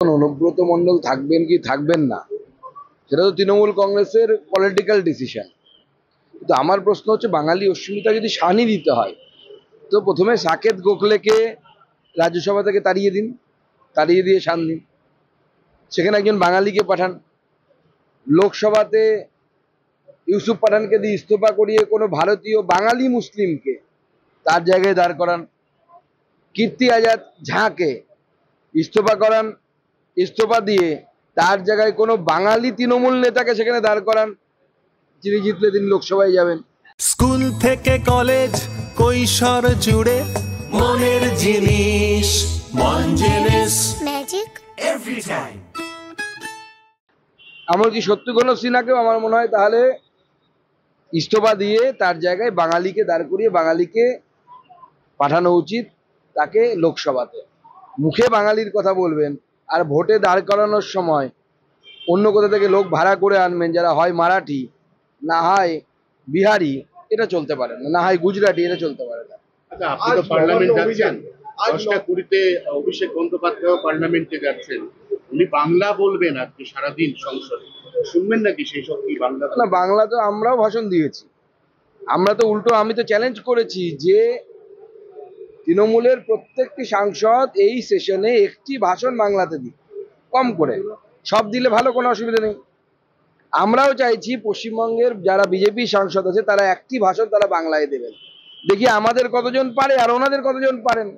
অনুব্রত মণ্ডল থাকবেন কি থাকবেন না সেটা তো তৃণমূল কংগ্রেসের পলিটিক্যাল ডিসিশন। কিন্তু আমার প্রশ্ন হচ্ছে, বাঙালি অস্মিতা যদি শানি দিতে হয় তো প্রথমে সাকেত গোখলেকে রাজ্যসভা থেকে তাড়িয়ে দিন, তাড়িয়ে দিয়ে শান দিন, সেখানে একজন বাঙালিকে পাঠান। লোকসভাতে ইউসুফ পাঠানকে দিয়ে ইস্তফা করিয়ে কোনো ভারতীয় বাঙালি মুসলিমকে তার জায়গায় দাঁড় করান। কীর্তি আজাদ ঝাঁকে ইস্তফা করান, ইস্তফা দিয়ে তার জায়গায় কোনো বাঙালি তৃণমূল নেতাকে সেখানে দাঁড় করান। যিনি জিতলে তিনি লোকসভায় যাবেন। স্কুল থেকে কলেজ কৈশোর জুড়ে মনের জিনিস ম্যাজিক এভরি টাইম। এমনকি শত্রুঘ্ন সিনহাকেও আমার মনে হয় তাহলে ইস্তফা দিয়ে তার জায়গায় বাঙালিকে দাঁড় করিয়ে বাঙালিকে পাঠানো উচিত তাকে লোকসভাতে। মুখে বাঙালির কথা বলবেন আর ভোটে দাঁড় করানোর সময় অন্য কোথা থেকে লোক ভাড়া করে আনবেন যারা হয় মারাঠি, না হয় বিহারি, এটা চলতে পারে না, না হয় গুজরাটি, এটা চলতে পারে না। আচ্ছা, আপনি তো পার্লামেন্ট যাচ্ছেন, 10টা 20-তে অভিষেক বন্দ্যোপাধ্যায় পার্লামেন্টে যাচ্ছেন, উনি বাংলা বলবেন আজকে সারাদিন সংসদে, শুনবেন নাকি সেই সব? কি বাংলা না, বাংলা তো আমরাও ভাষণ দিয়েছি। আমরা তো উল্টো, আমি তো চ্যালেঞ্জ করেছি যে তৃণমূলের প্রত্যেকটি সাংসদ এই সেশনে একটি ভাষণ বাংলাতে দিক, কম করে। সব দিলে ভালো, কোনো অসুবিধা নেই। আমরাও চাইছি পশ্চিমবঙ্গের যারা বিজেপি সাংসদ আছে তারা একটি ভাষণ তারা বাংলায় দেবেন। দেখি আমাদের কতজন পারে আর ওনাদের কতজন পারেন।